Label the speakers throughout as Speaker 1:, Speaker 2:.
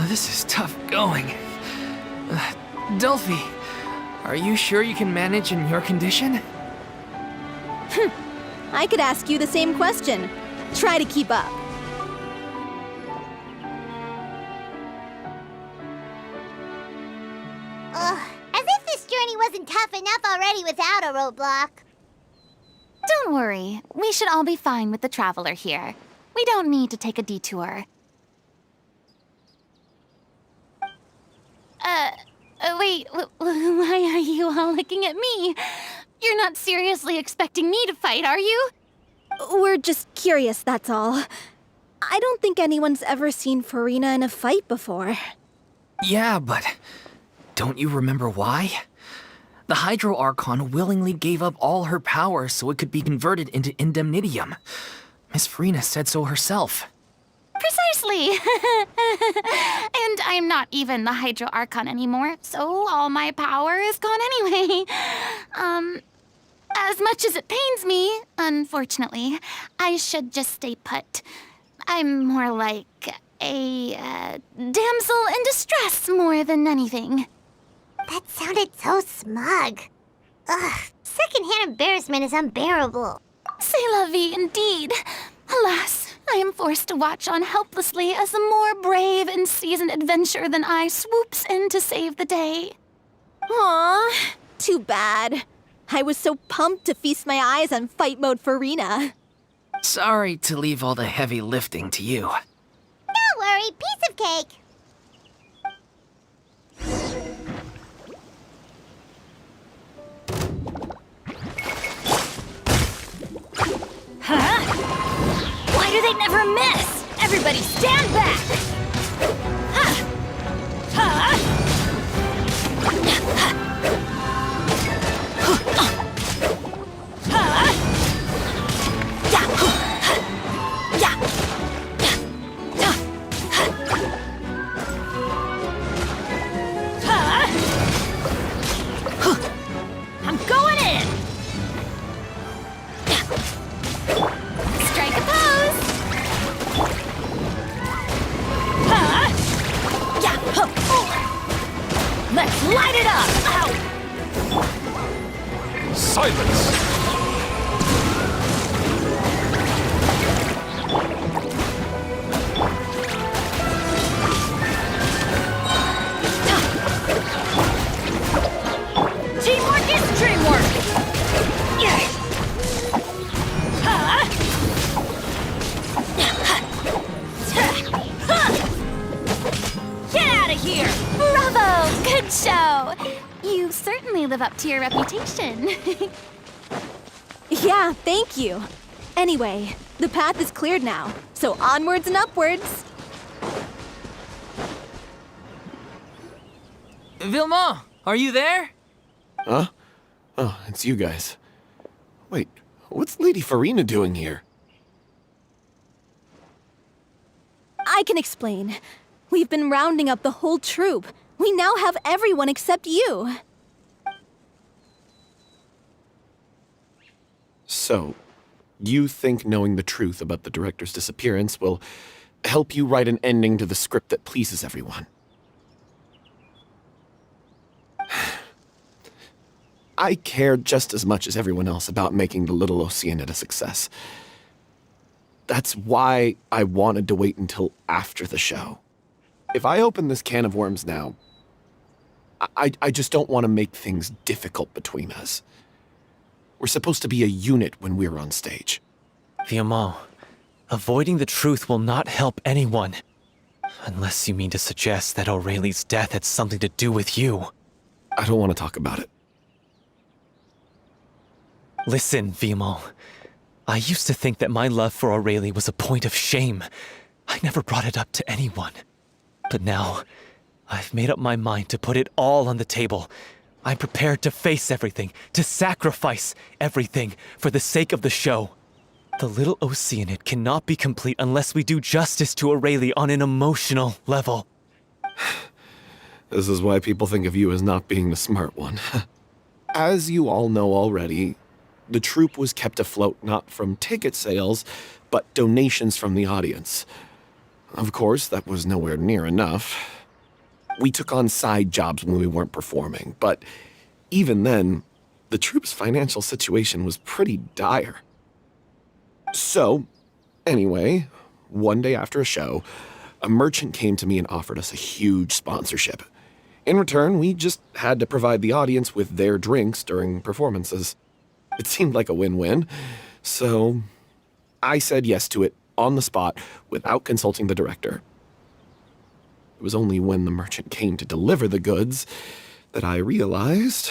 Speaker 1: This is tough going. Delphi, are you sure you can manage in your condition?
Speaker 2: I could ask you the same question. Try to keep up.
Speaker 3: As if this journey wasn't tough enough already without a roadblock.
Speaker 4: Don't worry. We should all be fine with the traveler here. We don't need to take a detour. Wait, why are you all looking at me? You're not seriously expecting me to fight, are you?
Speaker 2: We're just curious, that's all. I don't think anyone's ever seen Farina in a fight before.
Speaker 1: Yeah, but don't you remember why? The Hydro Archon willingly gave up all her power so it could be converted into Indemnitium. Miss Farina said so herself.
Speaker 4: Precisely! And I'm not even the Hydro Archon anymore, so all my power is gone anyway. As much as it pains me, unfortunately, I should just stay put. I'm more like a damsel in distress more than anything.
Speaker 3: That sounded so smug. Ugh, secondhand embarrassment is unbearable.
Speaker 4: C'est la vie indeed. Alas, I am forced to watch on helplessly as a more brave and seasoned adventurer than I swoops in to save the day.
Speaker 2: Aw, too bad. I was so pumped to feast my eyes on fight mode Farina.
Speaker 1: Sorry to leave all the heavy lifting to you.
Speaker 3: Don't worry, piece of cake.
Speaker 5: Huh? Why do they never miss? Everybody stand back! Huh? Huh? I'm going in!
Speaker 4: Strike a pose!
Speaker 5: Let's light it up!
Speaker 6: Silence!
Speaker 5: Teamwork is dreamwork! Get out of here!
Speaker 4: Bravo! Good show! You certainly live up to your reputation.
Speaker 2: Yeah, thank you. Anyway, the path is cleared now, so onwards and upwards.
Speaker 1: Vilma, are you there?
Speaker 6: Huh? Oh, it's you guys. Wait, what's Lady Farina doing here?
Speaker 2: I can explain. We've been rounding up the whole troop. We now have everyone except you.
Speaker 6: So, you think knowing the truth about the director's disappearance will help you write an ending to the script that pleases everyone? I care just as much as everyone else about making the Little Oceanid a success. That's why I wanted to wait until after the show. If I open this can of worms now, I just don't want to make things difficult between us. We're supposed to be a unit when we're on stage.
Speaker 7: Vilma, avoiding the truth will not help anyone. Unless you mean to suggest that Aurelie's death had something to do with you.
Speaker 6: I don't want to talk about it.
Speaker 7: Listen, Vilma. I used to think that my love for Aurelie was a point of shame. I never brought it up to anyone. But now, I've made up my mind to put it all on the table. I'm prepared to face everything, to sacrifice everything for the sake of the show. The little Oceanid cannot be complete unless we do justice to Aurelie on an emotional level.
Speaker 6: This is why people think of you as not being the smart one. As you all know already, the troupe was kept afloat not from ticket sales, but donations from the audience. Of course, that was nowhere near enough. We took on side jobs when we weren't performing, but even then, the troupe's financial situation was pretty dire. So, anyway, one day after a show, a merchant came to me and offered us a huge sponsorship. In return, we just had to provide the audience with their drinks during performances. It seemed like a win-win, so I said yes to it on the spot without consulting the director. It was only when the merchant came to deliver the goods that I realized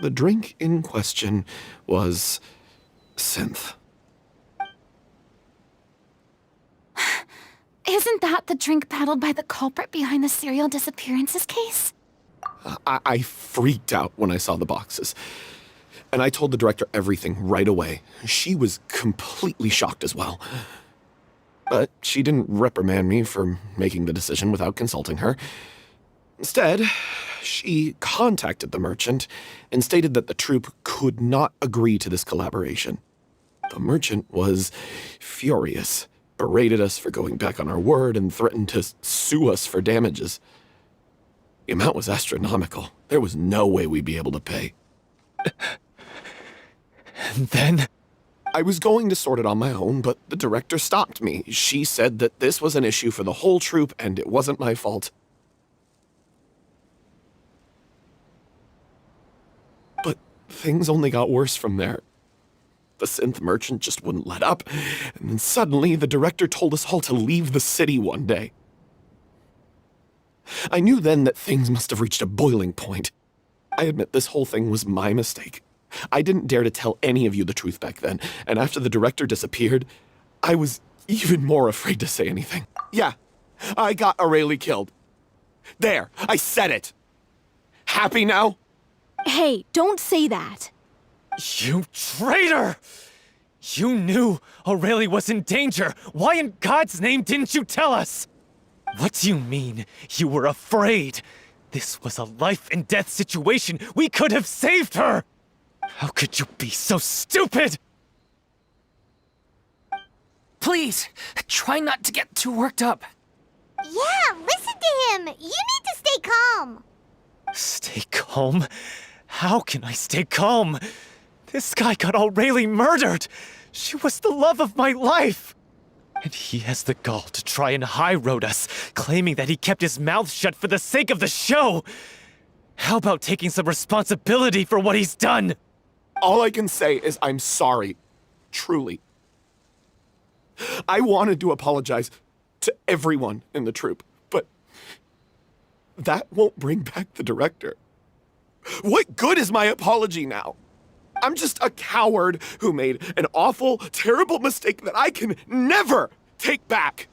Speaker 6: the drink in question was synth.
Speaker 4: Isn't that the drink peddled by the culprit behind the serial disappearances case?
Speaker 6: I freaked out when I saw the boxes. And I told the director everything right away. She was completely shocked as well. But she didn't reprimand me for making the decision without consulting her. Instead, she contacted the merchant and stated that the troupe could not agree to this collaboration. The merchant was furious, berated us for going back on our word, and threatened to sue us for damages. The amount was astronomical. There was no way we'd be able to pay.
Speaker 7: And then?
Speaker 6: I was going to sort it on my own, but the director stopped me. She said that this was an issue for the whole troupe and it wasn't my fault. But things only got worse from there. The synth merchant just wouldn't let up, and then suddenly the director told us all to leave the city one day. I knew then that things must have reached a boiling point. I admit this whole thing was my mistake. I didn't dare to tell any of you the truth back then, and after the director disappeared, I was even more afraid to say anything. Yeah, I got Aurelie killed. There, I said it. Happy now?
Speaker 2: Hey, don't say that.
Speaker 7: You traitor! You knew Aurelie was in danger. Why in God's name didn't you tell us? What do you mean you were afraid? This was a life and death situation. We could have saved her! How could you be so stupid?
Speaker 1: Please, try not to get too worked up.
Speaker 3: Yeah, listen to him. You need to stay calm.
Speaker 7: Stay calm? How can I stay calm? This guy got Aurelie murdered! She was the love of my life! And he has the gall to try and high-road us, claiming that he kept his mouth shut for the sake of the show! How about taking some responsibility for what he's done?
Speaker 6: All I can say is I'm sorry. Truly. I wanted to apologize to everyone in the troupe, but that won't bring back the director. What good is my apology now? I'm just a coward who made an awful, terrible mistake that I can never take back.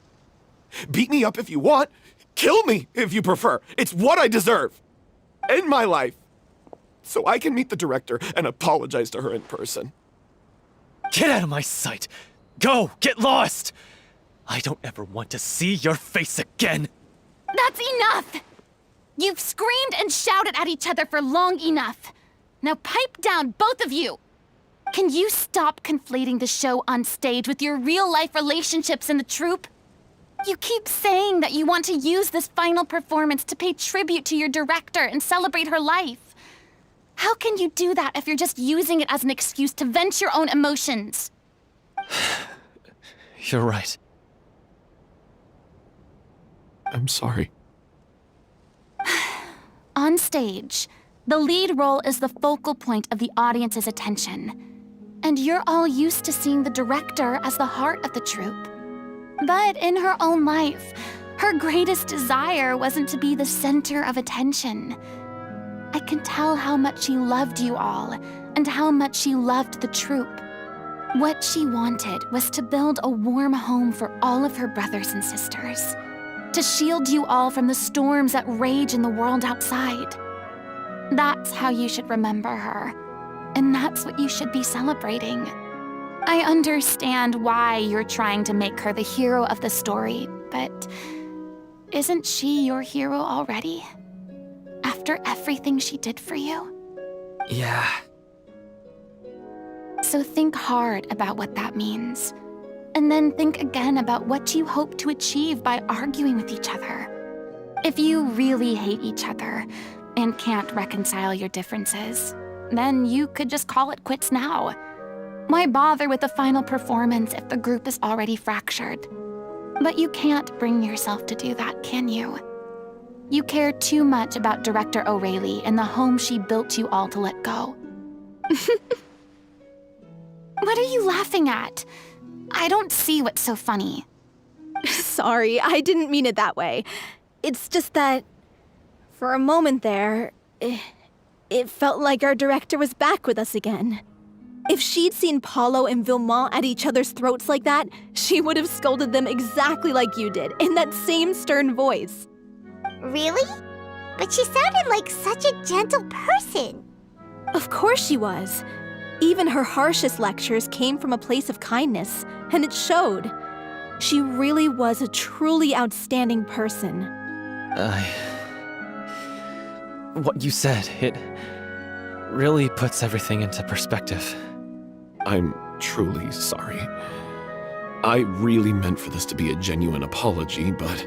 Speaker 6: Beat me up if you want. Kill me if you prefer. It's what I deserve. End my life. So I can meet the director and apologize to her in person.
Speaker 7: Get out of my sight! Go! Get lost! I don't ever want to see your face again!
Speaker 4: That's enough! You've screamed and shouted at each other for long enough. Now pipe down, both of you! Can you stop conflating the show on stage with your real-life relationships in the troupe? You keep saying that you want to use this final performance to pay tribute to your director and celebrate her life. How can you do that if you're just using it as an excuse to vent your own emotions?
Speaker 7: You're right.
Speaker 6: I'm sorry.
Speaker 4: On stage, the lead role is the focal point of the audience's attention. And you're all used to seeing the director as the heart of the troupe. But in her own life, her greatest desire wasn't to be the center of attention. I can tell how much she loved you all, and how much she loved the troupe. What she wanted was to build a warm home for all of her brothers and sisters. to shield you all from the storms that rage in the world outside. That's how you should remember her, and that's what you should be celebrating. I understand why you're trying to make her the hero of the story, but isn't she your hero already? After everything she did for you?
Speaker 1: Yeah.
Speaker 4: So think hard about what that means. And then think again about what you hope to achieve by arguing with each other. If you really hate each other and can't reconcile your differences, then you could just call it quits now. Why bother with the final performance if the group is already fractured? But you can't bring yourself to do that, can you? You care too much about Director O'Reilly and the home she built you all to let go. What are you laughing at? I don't see what's so funny.
Speaker 2: Sorry, I didn't mean it that way. It's just that, for a moment there, it felt like our director was back with us again. If she'd seen Paulo and Vilmont at each other's throats like that, she would have scolded them exactly like you did, in that same stern voice.
Speaker 3: Really? But she sounded like such a gentle person.
Speaker 2: Of course she was. Even her harshest lectures came from a place of kindness, and it showed. She really was a truly outstanding person.
Speaker 7: What you said, it really puts everything into perspective.
Speaker 6: I'm truly sorry. I really meant for this to be a genuine apology, but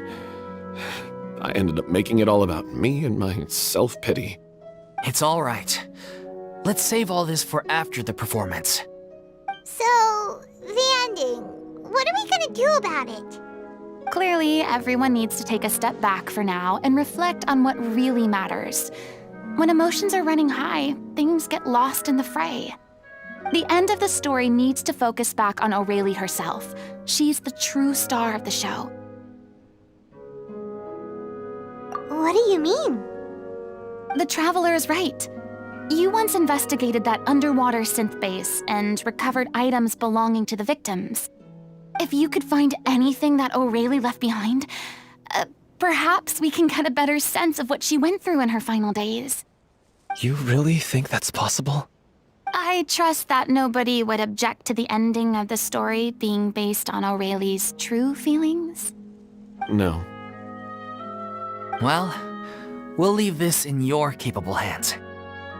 Speaker 6: I ended up making it all about me and my self-pity.
Speaker 1: It's all right. Let's save all this for after the performance.
Speaker 3: So, the ending. What are we gonna do about it?
Speaker 4: Clearly, everyone needs to take a step back for now and reflect on what really matters. When emotions are running high, things get lost in the fray. The end of the story needs to focus back on O'Reilly herself. She's the true star of the show.
Speaker 3: What do you mean?
Speaker 4: The Traveler is right. You once investigated that underwater synth base and recovered items belonging to the victims. If you could find anything that O'Reilly left behind, perhaps we can get a better sense of what she went through in her final days.
Speaker 7: You really think that's possible?
Speaker 4: I trust that nobody would object to the ending of the story being based on O'Reilly's true feelings.
Speaker 6: No.
Speaker 1: Well, we'll leave this in your capable hands.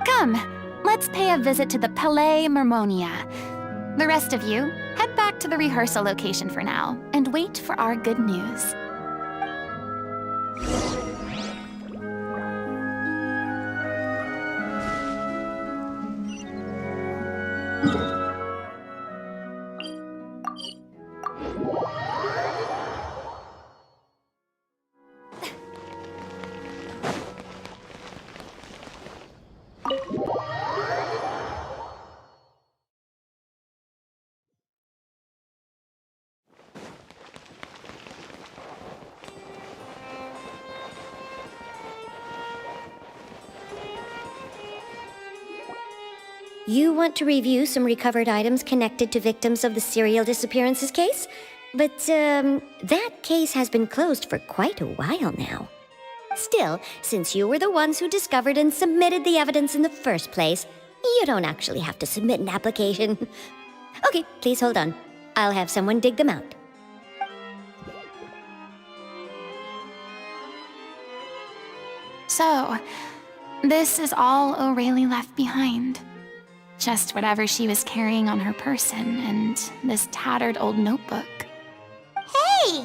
Speaker 4: Come, let's pay a visit to the Palais Mermonia. The rest of you, head back to the rehearsal location for now and wait for our good news.
Speaker 8: You want to review some recovered items connected to victims of the serial disappearances case? But, that case has been closed for quite a while now. Still, since you were the ones who discovered and submitted the evidence in the first place, you don't actually have to submit an application. Okay, please hold on. I'll have someone dig them out.
Speaker 4: So, this is all O'Reilly left behind. Just whatever she was carrying on her person and this tattered old notebook.
Speaker 3: Hey!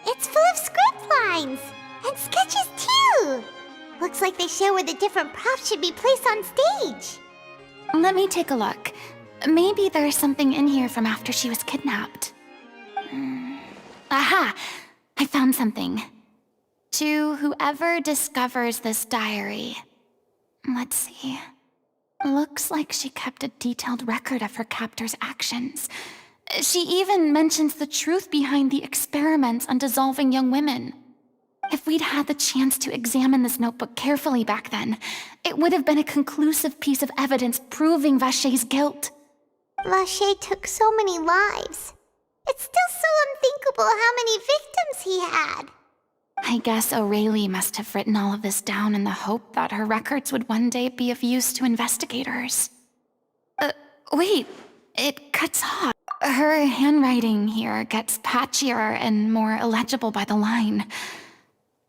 Speaker 3: It's full of script lines! And sketches too! Looks like they show where the different props should be placed on stage.
Speaker 4: Let me take a look. Maybe there's something in here from after she was kidnapped. Aha! I found something. To whoever discovers this diary. Let's see. Looks like she kept a detailed record of her captor's actions. She even mentions the truth behind the experiments on dissolving young women. If we'd had the chance to examine this notebook carefully back then, it would have been a conclusive piece of evidence proving Vacher's guilt.
Speaker 3: Vacher took so many lives. It's still so unthinkable how many victims he had.
Speaker 4: I guess O'Reilly must have written all of this down in the hope that her records would one day be of use to investigators. Wait, it cuts off. Her handwriting here gets patchier and more illegible by the line.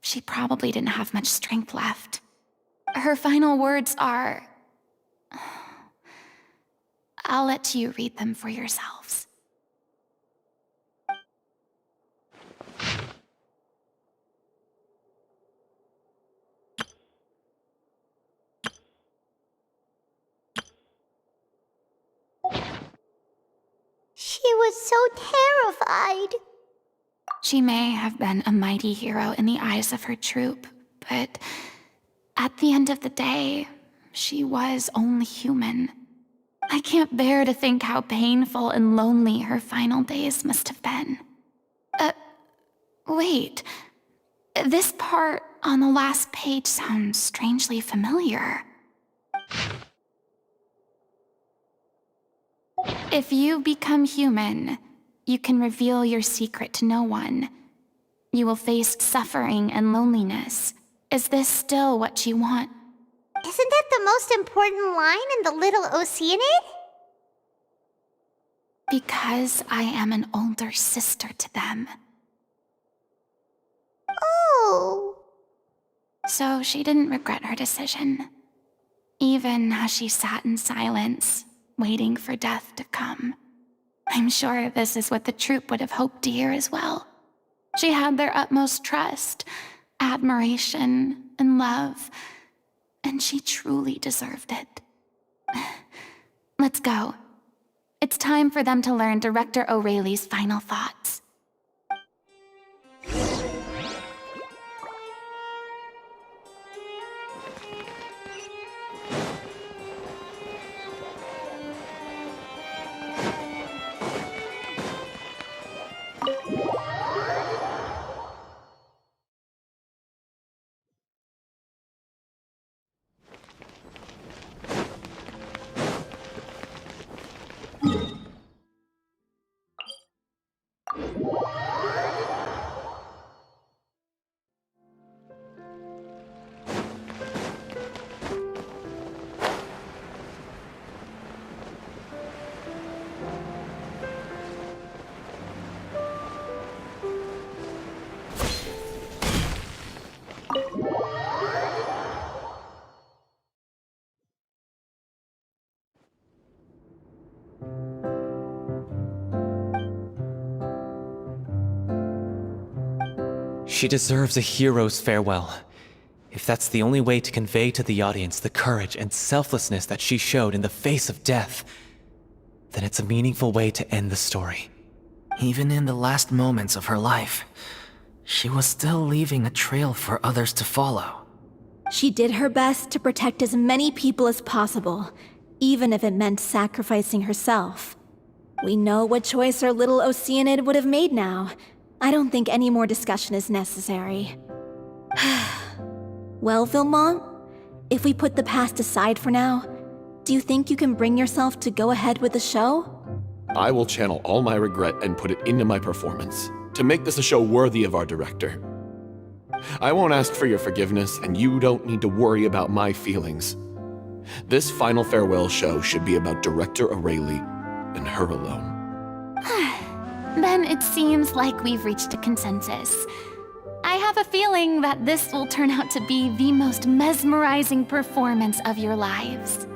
Speaker 4: She probably didn't have much strength left. Her final words are... I'll let you read them for yourselves.
Speaker 3: She was so terrified.
Speaker 4: She may have been a mighty hero in the eyes of her troop, but at the end of the day, she was only human. I can't bear to think how painful and lonely her final days must have been. Wait. This part on the last page sounds strangely familiar. If you become human, you can reveal your secret to no one. You will face suffering and loneliness. Is this still what you want?
Speaker 3: Isn't that the most important line in the Little Oceanid?
Speaker 4: Because I am an older sister to them.
Speaker 3: Oh.
Speaker 4: So she didn't regret her decision, even as she sat in silence, waiting for death to come. I'm sure this is what the troupe would have hoped to hear as well. She had their utmost trust, admiration, and love, and she truly deserved it. Let's go. It's time for them to learn Director O'Reilly's final thoughts.
Speaker 7: She deserves a hero's farewell. If that's the only way to convey to the audience the courage and selflessness that she showed in the face of death, then it's a meaningful way to end the story.
Speaker 1: Even in the last moments of her life, she was still leaving a trail for others to follow.
Speaker 2: She did her best to protect as many people as possible, even if it meant sacrificing herself. We know what choice our little Oceanid would have made now. I don't think any more discussion is necessary. Well, Vilmont, if we put the past aside for now, do you think you can bring yourself to go ahead with the show?
Speaker 6: I will channel all my regret and put it into my performance, to make this a show worthy of our director. I won't ask for your forgiveness, and you don't need to worry about my feelings. This final farewell show should be about Director O'Reilly and her alone.
Speaker 4: Then it seems like we've reached a consensus. I have a feeling that this will turn out to be the most mesmerizing performance of your lives.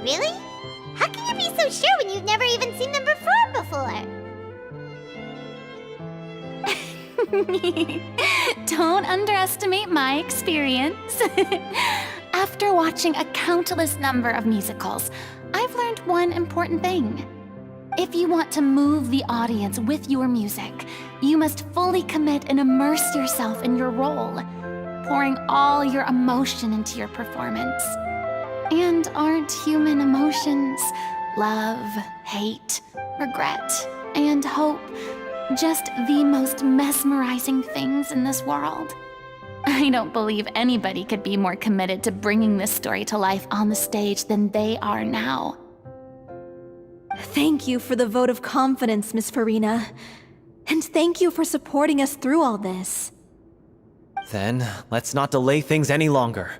Speaker 3: Really? How can you be so sure when you've never even seen them perform before?
Speaker 4: Don't underestimate my experience. After watching a countless number of musicals, I've learned one important thing. If you want to move the audience with your music, you must fully commit and immerse yourself in your role, pouring all your emotion into your performance. And aren't human emotions, love, hate, regret, and hope, just the most mesmerizing things in this world? I don't believe anybody could be more committed to bringing this story to life on the stage than they are now.
Speaker 2: Thank you for the vote of confidence, Miss Farina. And thank you for supporting us through all this.
Speaker 7: Then, let's not delay things any longer.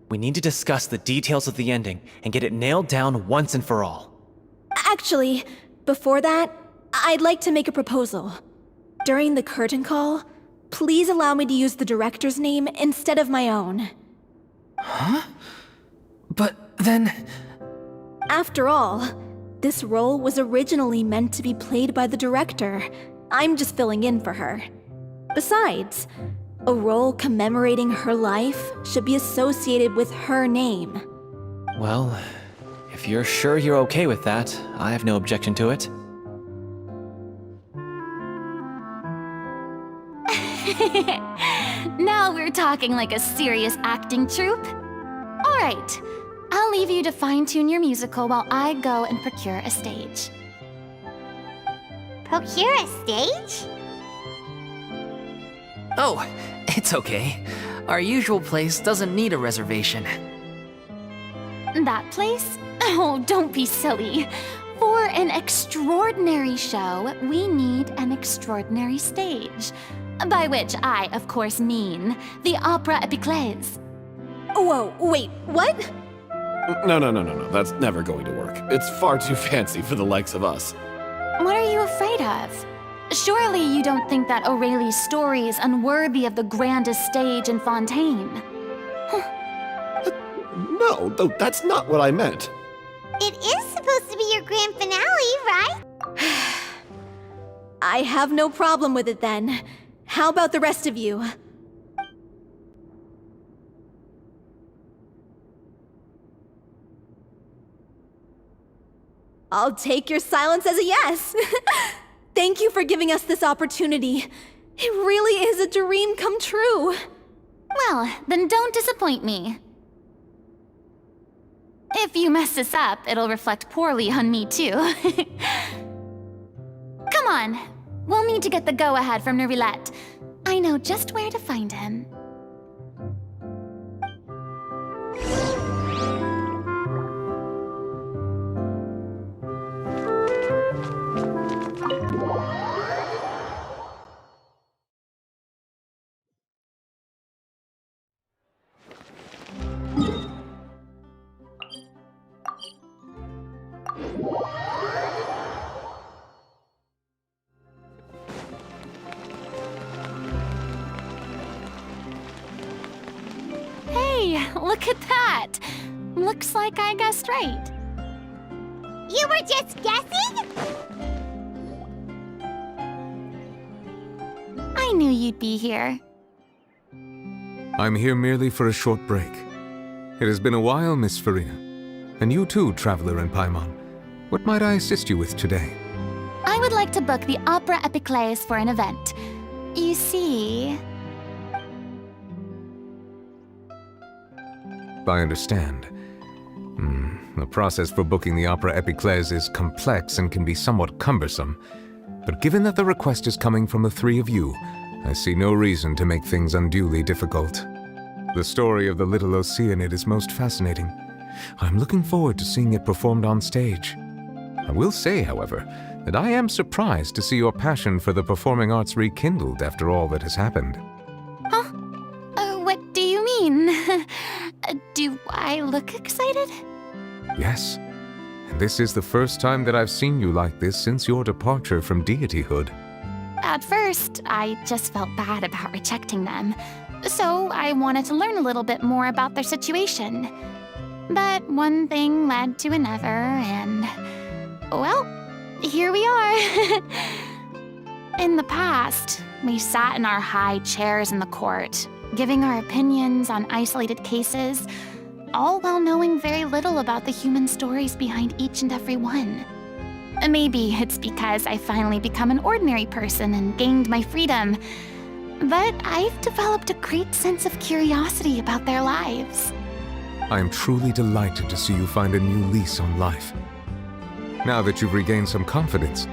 Speaker 7: We need to discuss the details of the ending and get it nailed down once and for all.
Speaker 2: Actually, before that, I'd like to make a proposal. During the curtain call, please allow me to use the director's name instead of my own.
Speaker 1: But then...
Speaker 2: After all, this role was originally meant to be played by the director. I'm just filling in for her. Besides, a role commemorating her life should be associated with her name.
Speaker 7: Well, if you're sure you're okay with that, I have no objection to it.
Speaker 4: Now we're talking like a serious acting troupe. All right, I'll leave you to fine-tune your musical while I go and procure a stage.
Speaker 3: Procure a stage?
Speaker 1: Oh, it's okay. Our usual place doesn't need a reservation.
Speaker 4: That place? Oh, don't be silly. For an extraordinary show, we need an extraordinary stage. By which I, of course, mean the Opera Epiclese.
Speaker 2: Whoa, wait, what?
Speaker 6: No. That's never going to work. It's far too fancy for the likes of us.
Speaker 4: What are you afraid of? Surely you don't think that Aurelie's story is unworthy of the grandest stage in Fontaine.
Speaker 6: No, that's not what I meant.
Speaker 3: It is supposed to be your grand finale, right?
Speaker 2: I have no problem with it then. How about the rest of you? I'll take your silence as a yes. Thank you for giving us this opportunity. It really is a dream come true.
Speaker 4: Well, then don't disappoint me. If you mess this up, it'll reflect poorly on me too. Come on, we'll need to get the go-ahead from Nerilette. I know just where to find him. Look at that! Looks like I guessed right.
Speaker 3: You were just guessing?
Speaker 4: I knew you'd be here.
Speaker 9: I'm here merely for a short break. It has been a while, Miss Farina. And you too, traveler in Paimon. What might I assist you with today?
Speaker 4: I would like to book the Opera Epiclese for an event. You see...
Speaker 9: I understand. The process for booking the Opera Epiclese is complex and can be somewhat cumbersome. But given that the request is coming from the three of you, I see no reason to make things unduly difficult. The story of the little Oceanid is most fascinating. I'm looking forward to seeing it performed on stage. I will say, however, that I am surprised to see your passion for the performing arts rekindled after all that has happened.
Speaker 4: Huh? What do you mean? Do I look excited?
Speaker 9: Yes. And this is the first time that I've seen you like this since your departure from deityhood.
Speaker 4: At first, I just felt bad about rejecting them. So I wanted to learn a little bit more about their situation. But one thing led to another, and... well, here we are. In the past, we sat in our high chairs in the court, giving our opinions on isolated cases, all while knowing very little about the human stories behind each and every one. Maybe it's because I finally become an ordinary person and gained my freedom, but I've developed a great sense of curiosity about their lives.
Speaker 9: I am truly delighted to see you find a new lease on life. Now that you've regained some confidence,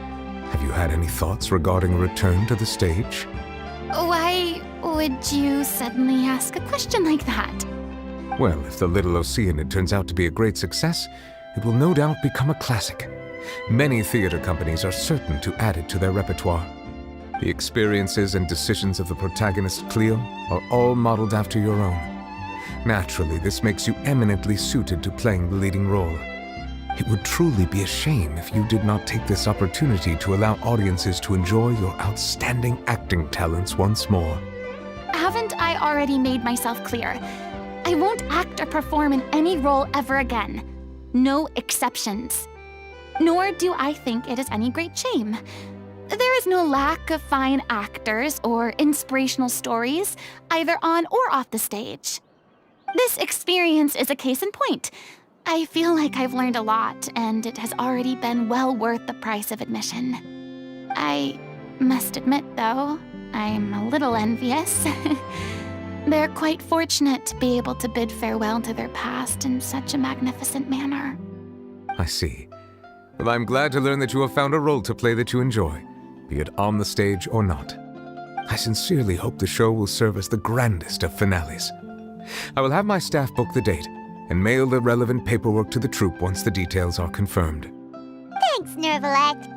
Speaker 9: have you had any thoughts regarding a return to the stage?
Speaker 4: Why would you suddenly ask a question like that?
Speaker 9: Well, if the Little Oceanid turns out to be a great success, it will no doubt become a classic. Many theater companies are certain to add it to their repertoire. The experiences and decisions of the protagonist, Cleo, are all modeled after your own. Naturally, this makes you eminently suited to playing the leading role. It would truly be a shame if you did not take this opportunity to allow audiences to enjoy your outstanding acting talents once more.
Speaker 4: Haven't I already made myself clear? I won't act or perform in any role ever again. No exceptions. Nor do I think it is any great shame. There is no lack of fine actors or inspirational stories, either on or off the stage. This experience is a case in point. I feel like I've learned a lot, and it has already been well worth the price of admission. I must admit, though, I'm a little envious. They're quite fortunate to be able to bid farewell to their past in such a magnificent manner.
Speaker 9: I see. Well, I'm glad to learn that you have found a role to play that you enjoy, be it on the stage or not. I sincerely hope the show will serve as the grandest of finales. I will have my staff book the date and mail the relevant paperwork to the troupe once the details are confirmed.
Speaker 3: Thanks, Nervalect.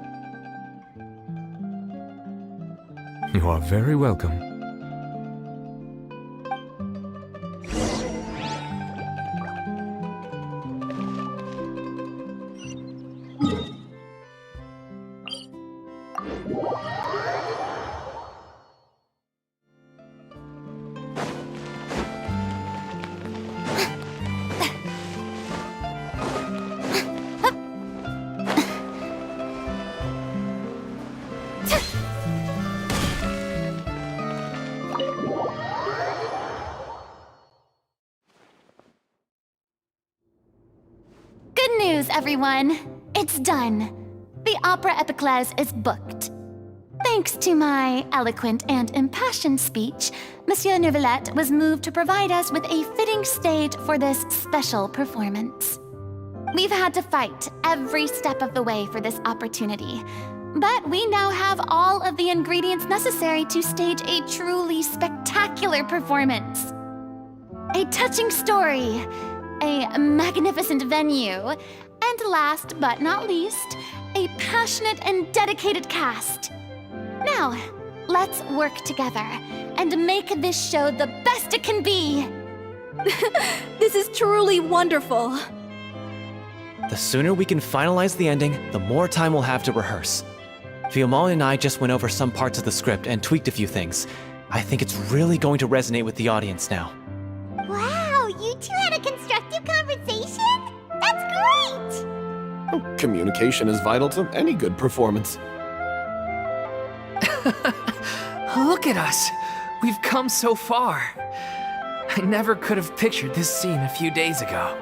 Speaker 9: You are very welcome.
Speaker 4: Good news, everyone. It's done. The Opera Epiclese is booked. Thanks to my eloquent and impassioned speech, Monsieur Neuvillette was moved to provide us with a fitting stage for this special performance. We've had to fight every step of the way for this opportunity, but we now have all of the ingredients necessary to stage a truly spectacular performance. A touching story, a magnificent venue, and last but not least, a passionate and dedicated cast. Now, let's work together and make this show the best it can be.
Speaker 2: This is truly wonderful.
Speaker 7: The sooner we can finalize the ending, the more time we'll have to rehearse. Fiamma and I just went over some parts of the script and tweaked a few things. I think it's really going to resonate with the audience now.
Speaker 3: Wow, you two had a constructive conversation? That's great!
Speaker 6: Communication is vital to any good performance.
Speaker 1: Look at us. We've come so far. I never could have pictured this scene a few days ago.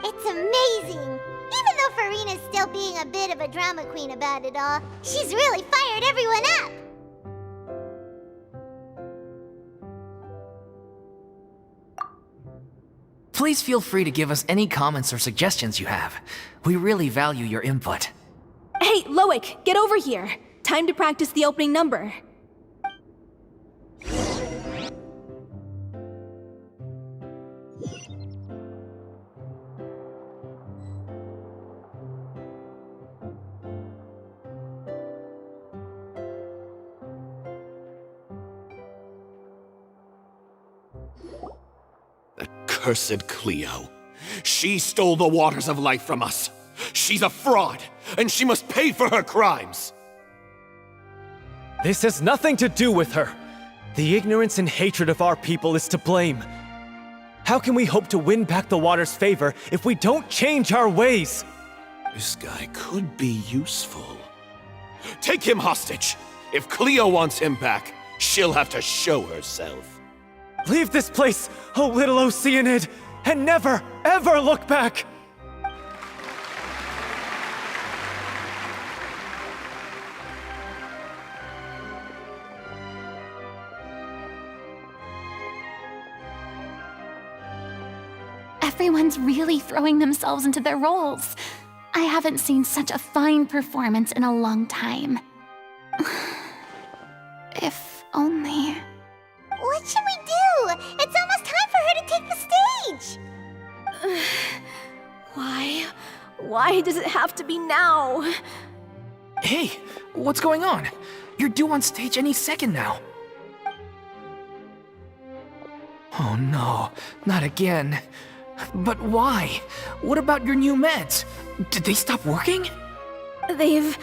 Speaker 3: It's amazing! Even though Farina's still being a bit of a drama queen about it all, she's really fired everyone up!
Speaker 1: Please feel free to give us any comments or suggestions you have. We really value your input.
Speaker 2: Hey, Loic, get over here. Time to practice the opening number.
Speaker 6: Cursed Cleo. She stole the waters of life from us. She's a fraud, and she must pay for her crimes.
Speaker 7: This has nothing to do with her. The ignorance and hatred of our people is to blame. How can we hope to win back the water's favor if we don't change our ways?
Speaker 6: This guy could be useful. Take him hostage. If Cleo wants him back, she'll have to show herself.
Speaker 7: Leave this place, O little Oceanid, and never, ever look back!
Speaker 4: Everyone's really throwing themselves into their roles. I haven't seen such a fine performance in a long time. If only...
Speaker 3: What should we do? It's almost time for her to take the stage!
Speaker 2: Why? Why does it have to be now?
Speaker 1: Hey, what's going on? You're due on stage any second now. Oh no, not again. But why? What about your new meds? Did they stop working?
Speaker 2: They've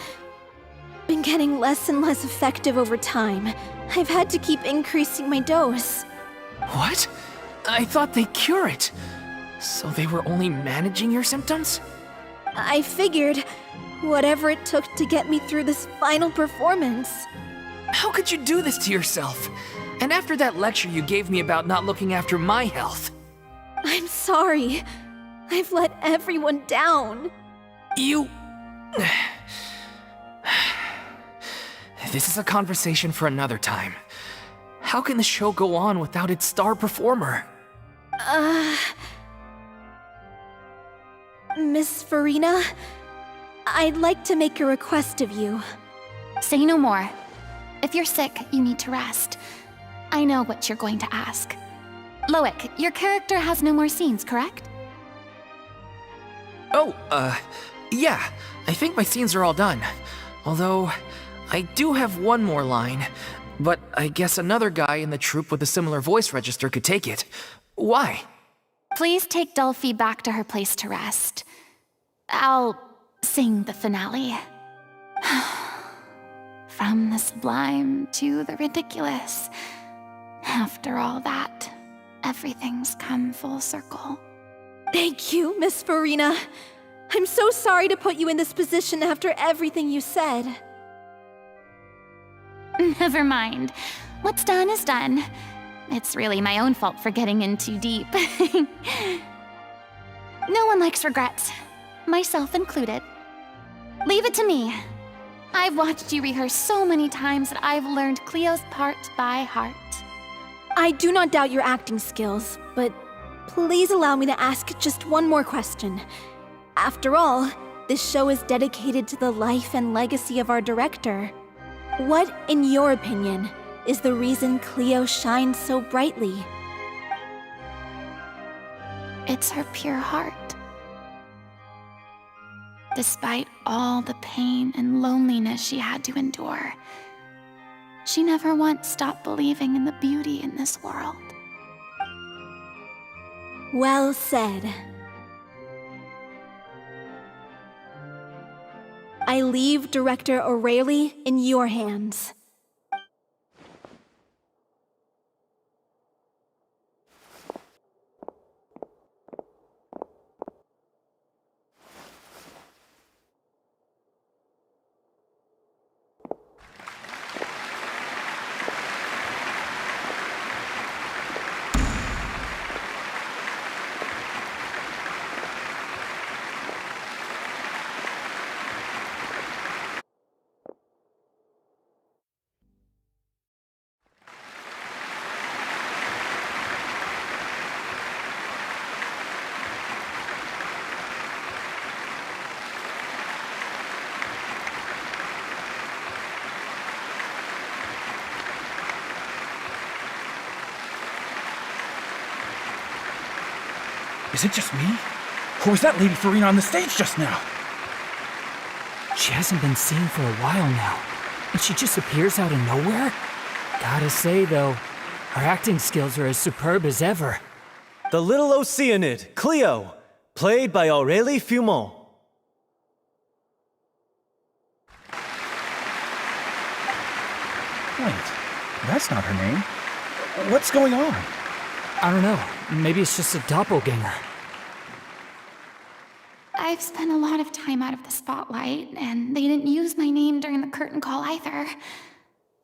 Speaker 2: been getting less and less effective over time. I've had to keep increasing my dose.
Speaker 1: What? I thought they cure it. So they were only managing your symptoms?
Speaker 2: I figured whatever it took to get me through this final performance.
Speaker 1: How could you do this to yourself? And after that lecture you gave me about not looking after my health.
Speaker 2: I'm sorry. I've let everyone down.
Speaker 1: You... This is a conversation for another time. How can the show go on without its star performer?
Speaker 2: Miss Farina, I'd like to make a request of you.
Speaker 4: Say no more. If you're sick, you need to rest. I know what you're going to ask. Loic, your character has no more scenes, correct?
Speaker 1: Oh, yeah. I think my scenes are all done. Although, I do have one more line. But I guess another guy in the troupe with a similar voice register could take it. Why?
Speaker 4: Please take Delphi back to her place to rest. I'll sing the finale. From the sublime to the ridiculous. After all that, everything's come full circle.
Speaker 2: Thank you, Miss Farina. I'm so sorry to put you in this position after everything you said.
Speaker 4: Never mind. What's done is done. It's really my own fault for getting in too deep. No one likes regrets, myself included. Leave it to me. I've watched you rehearse so many times that I've learned Cleo's part by heart.
Speaker 2: I do not doubt your acting skills, but please allow me to ask just one more question. After all, this show is dedicated to the life and legacy of our director. What, in your opinion, is the reason Cleo shines so brightly?
Speaker 4: It's her pure heart. Despite all the pain and loneliness she had to endure, she never once stopped believing in the beauty in this world.
Speaker 2: Well said. I leave Director O'Reilly in your hands.
Speaker 10: Is it just me? Or was that Lady Farina on the stage just now?
Speaker 11: She hasn't been seen for a while now, and she just appears out of nowhere? Gotta say, though, her acting skills are as superb as ever.
Speaker 7: The little Oceanid, Cleo, played by Aurélie Fumont.
Speaker 10: Wait, that's not her name. What's going on?
Speaker 11: I don't know, maybe it's just a doppelganger.
Speaker 4: I've spent a lot of time out of the spotlight, and they didn't use my name during the curtain call either.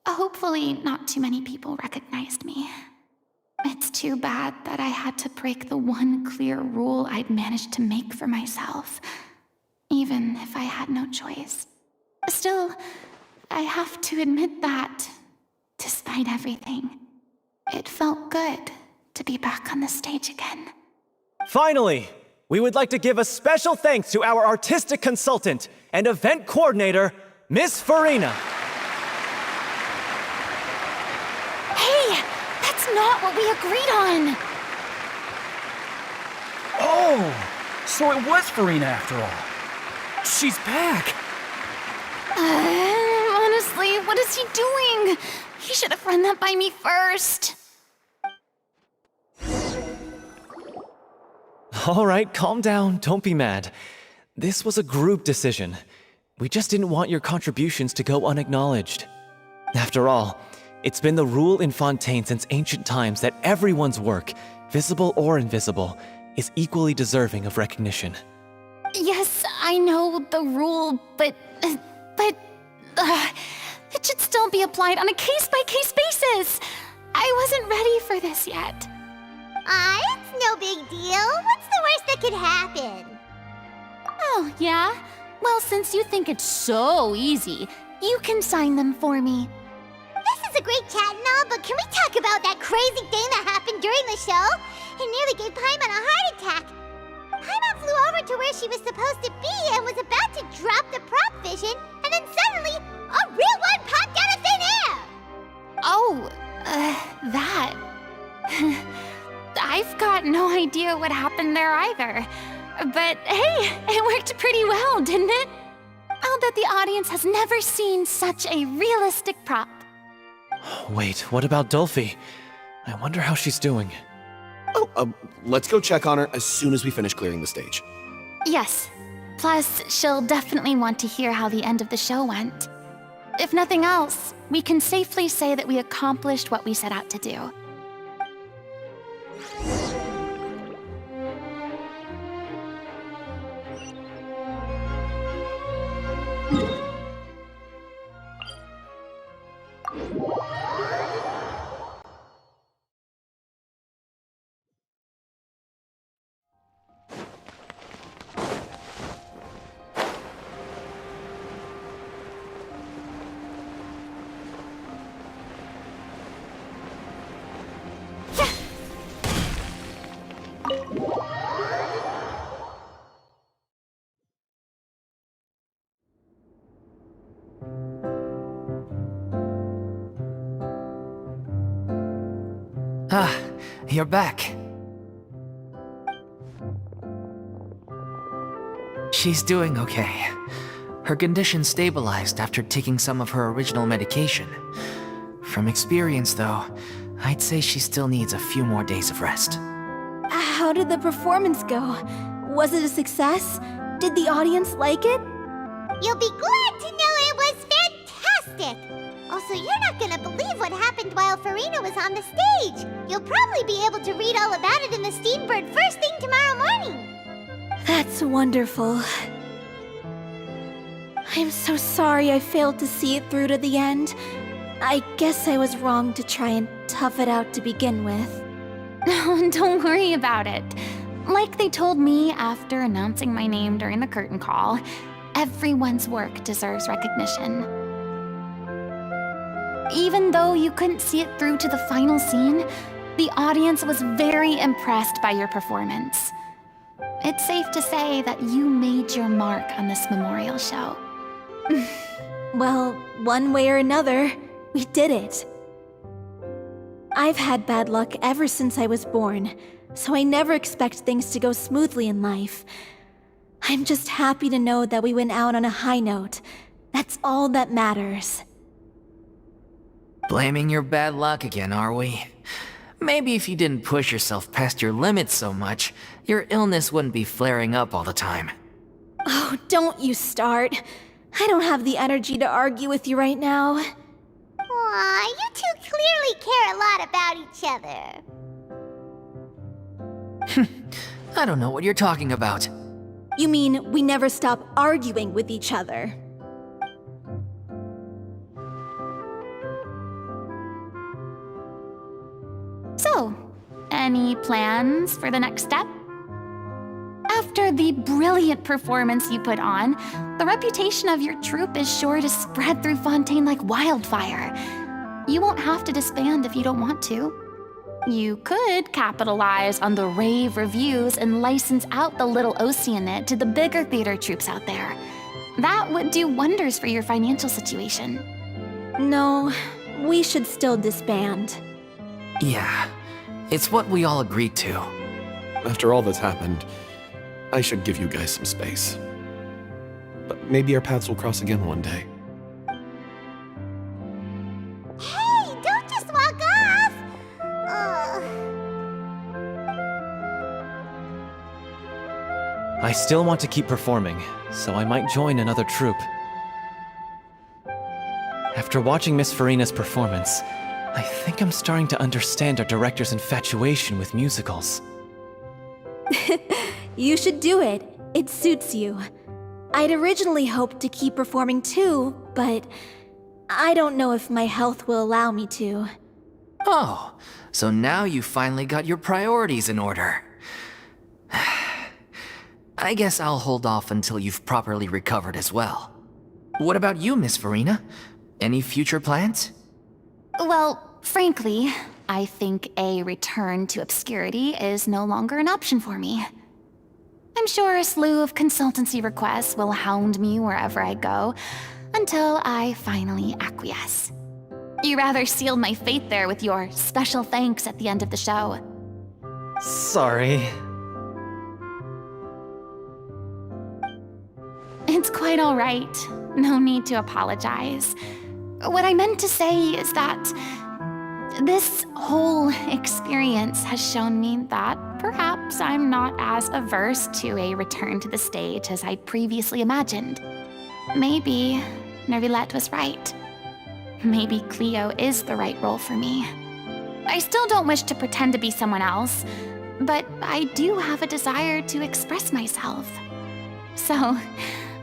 Speaker 4: Hopefully, not too many people recognized me. It's too bad that I had to break the one clear rule I'd managed to make for myself, even if I had no choice. Still, I have to admit that, despite everything, it felt good to be back on the stage again.
Speaker 7: Finally, we would like to give a special thanks to our artistic consultant and event coordinator, Miss Farina.
Speaker 4: Hey, that's not what we agreed on!
Speaker 10: Oh, so it was Farina after all.
Speaker 1: She's back!
Speaker 4: Honestly, what is he doing? He should have run that by me first.
Speaker 7: All right, calm down. Don't be mad. This was a group decision. We just didn't want your contributions to go unacknowledged. After all, it's been the rule in Fontaine since ancient times that everyone's work, visible or invisible, is equally deserving of recognition.
Speaker 4: Yes, I know the rule, but it should still be applied on a case-by-case basis. I wasn't ready for this yet.
Speaker 3: It's no big deal. What's the worst that could happen?
Speaker 4: Oh, yeah? Well, since you think it's so easy, you can sign them for me.
Speaker 3: This is a great chat and all, but can we talk about that crazy thing that happened during the show? It nearly gave Paimon a heart attack. Paimon flew over to where she was supposed to be and was about to drop the prop vision, and then suddenly, a real one popped out of thin air!
Speaker 4: Oh, that. I've got no idea what happened there either. But hey, it worked pretty well, didn't it? I'll bet the audience has never seen such a realistic prop.
Speaker 7: Wait, what about Dolphy? I wonder how she's doing.
Speaker 6: Oh, let's go check on her as soon as we finish clearing the stage.
Speaker 4: Yes. Plus, she'll definitely want to hear how the end of the show went. If nothing else, we can safely say that we accomplished what we set out to do.
Speaker 1: Ah, you're back. She's doing okay. Her condition stabilized after taking some of her original medication. From experience, though, I'd say she still needs a few more days of rest.
Speaker 2: How did the performance go? Was it a success? Did the audience like it?
Speaker 3: You'll be glad to know it was fantastic! Also, you're not gonna believe what happened while Farina was on the stage. You'll probably be able to read all about it in the Steambird first thing tomorrow morning.
Speaker 2: That's wonderful. I'm so sorry I failed to see it through to the end. I guess I was wrong to try and tough it out to begin with.
Speaker 4: Don't worry about it. Like they told me after announcing my name during the curtain call, everyone's work deserves recognition. Even though you couldn't see it through to the final scene, the audience was very impressed by your performance. It's safe to say that you made your mark on this memorial show.
Speaker 2: Well, one way or another, we did it. I've had bad luck ever since I was born, so I never expect things to go smoothly in life. I'm just happy to know that we went out on a high note. That's all that matters.
Speaker 1: Blaming your bad luck again, are we? Maybe if you didn't push yourself past your limits so much, your illness wouldn't be flaring up all the time.
Speaker 2: Oh, don't you start. I don't have the energy to argue with you right now.
Speaker 3: Aw, you two clearly care a lot about each other.
Speaker 1: I don't know what you're talking about.
Speaker 2: You mean we never stop arguing with each other?
Speaker 4: So, any plans for the next step? After the brilliant performance you put on, the reputation of your troupe is sure to spread through Fontaine like wildfire. You won't have to disband if you don't want to. You could capitalize on the rave reviews and license out the Little Oceanid to the bigger theater troupes out there. That would do wonders for your financial situation.
Speaker 2: No, we should still disband.
Speaker 1: Yeah, it's what we all agreed to.
Speaker 6: After all that's happened, I should give you guys some space. But maybe our paths will cross again one day.
Speaker 7: I still want to keep performing, so I might join another troupe. After watching Miss Farina's performance, I think I'm starting to understand our director's infatuation with musicals.
Speaker 2: You should do it. It suits you. I'd originally hoped to keep performing too, but I don't know if my health will allow me to.
Speaker 1: Oh, so now you finally got your priorities in order. I guess I'll hold off until you've properly recovered as well. What about you, Miss Farina? Any future plans?
Speaker 4: Well, frankly, I think a return to obscurity is no longer an option for me. I'm sure a slew of consultancy requests will hound me wherever I go, until I finally acquiesce. You rather sealed my fate there with your special thanks at the end of the show.
Speaker 7: Sorry.
Speaker 4: It's quite all right. No need to apologize. What I meant to say is that this whole experience has shown me that perhaps I'm not as averse to a return to the stage as I'd previously imagined. Maybe Nervilette was right. Maybe Cleo is the right role for me. I still don't wish to pretend to be someone else, but I do have a desire to express myself. So,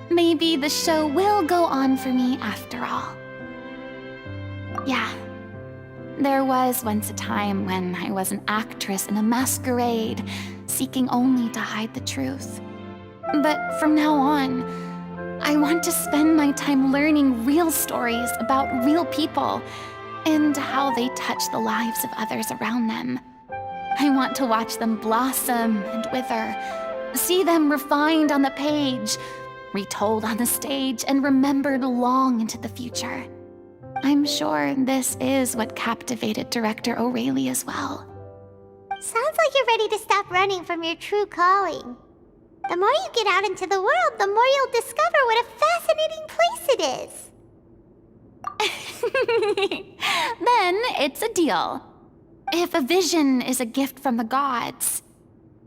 Speaker 4: maybe the show will go on for me after all. Yeah. There was once a time when I was an actress in a masquerade, seeking only to hide the truth. But from now on, I want to spend my time learning real stories about real people and how they touch the lives of others around them. I want to watch them blossom and wither, see them refined on the page, retold on the stage, and remembered long into the future. I'm sure this is what captivated director O'Reilly as well.
Speaker 3: Sounds like you're ready to stop running from your true calling. The more you get out into the world, the more you'll discover what a fascinating place it is.
Speaker 4: Then it's a deal. If a vision is a gift from the gods,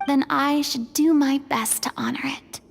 Speaker 4: then I should do my best to honor it.